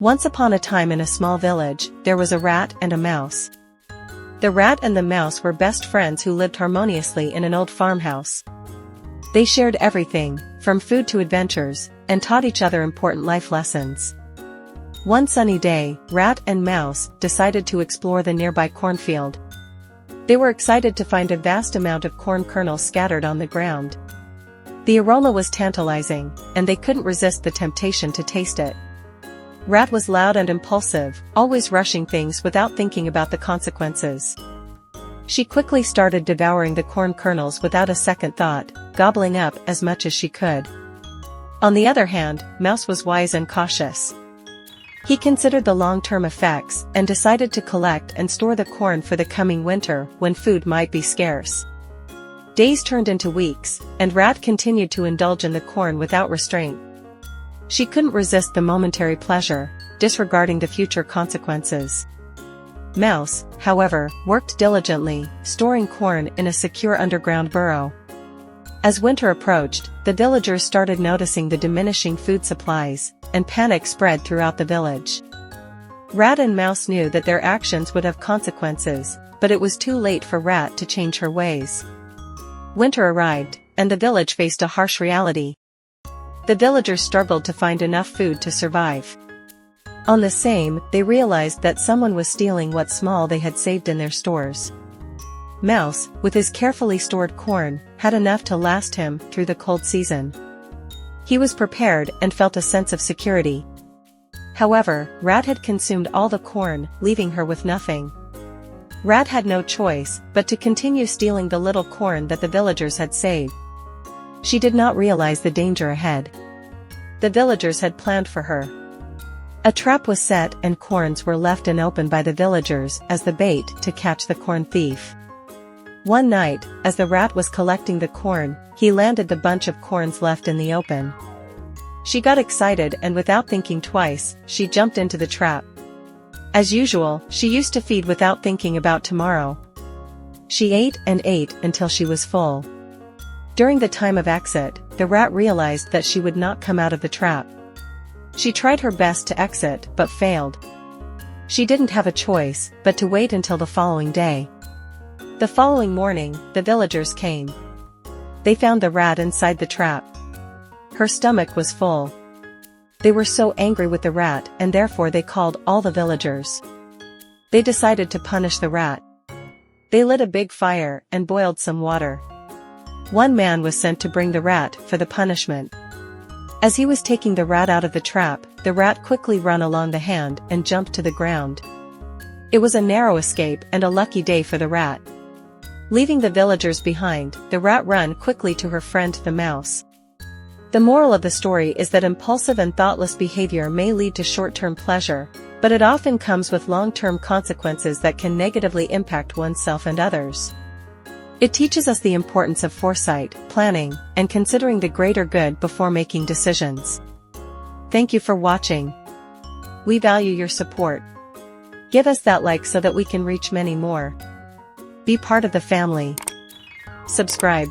Once upon a time in a small village, there was a rat and a mouse. The rat and the mouse were best friends who lived harmoniously in an old farmhouse. They shared everything, from food to adventures, and taught each other important life lessons. One sunny day, Rat and Mouse decided to explore the nearby cornfield. They were excited to find a vast amount of corn kernels scattered on the ground. The aroma was tantalizing, and they couldn't resist the temptation to taste it. Rat was loud and impulsive, always rushing things without thinking about the consequences. She quickly started devouring the corn kernels without a second thought, gobbling up as much as she could. On the other hand, Mouse was wise and cautious. He considered the long-term effects and decided to collect and store the corn for the coming winter when food might be scarce. Days turned into weeks, and Rat continued to indulge in the corn without restraint. She couldn't resist the momentary pleasure, disregarding the future consequences. Mouse, however, worked diligently, storing corn in a secure underground burrow. As winter approached, the villagers started noticing the diminishing food supplies, and panic spread throughout the village. Rat and Mouse knew that their actions would have consequences, but it was too late for Rat to change her ways. Winter arrived, and the village faced a harsh reality. The villagers struggled to find enough food to survive. On the same, they realized that someone was stealing what small they had saved in their stores. Mouse, with his carefully stored corn, had enough to last him through the cold season. He was prepared and felt a sense of security. However, Rat had consumed all the corn, leaving her with nothing. Rat had no choice but to continue stealing the little corn that the villagers had saved. She did not realize the danger ahead. The villagers had planned for her. A trap was set and corns were left open by the villagers as the bait to catch the corn thief. One night, as the rat was collecting the corn, he landed the bunch of corns left in the open. She got excited and without thinking twice, she jumped into the trap. As usual, she used to feed without thinking about tomorrow. She ate and ate until she was full. During the time of exit, the rat realized that she would not come out of the trap. She tried her best to exit but failed. She didn't have a choice but to wait until the following day. The following morning, the villagers came. They found the rat inside the trap. Her stomach was full. They were so angry with the rat and therefore they called all the villagers. They decided to punish the rat. They lit a big fire and boiled some water. One man was sent to bring the rat for the punishment. As he was taking the rat out of the trap, the rat quickly ran along the hand and jumped to the ground. It was a narrow escape and a lucky day for the rat. Leaving the villagers behind, the rat ran quickly to her friend the mouse. The moral of the story is that impulsive and thoughtless behavior may lead to short-term pleasure, but it often comes with long-term consequences that can negatively impact oneself and others. It teaches us the importance of foresight, planning, and considering the greater good before making decisions. Thank you for watching. We value your support. Give us that like so that we can reach many more. Be part of the family. Subscribe.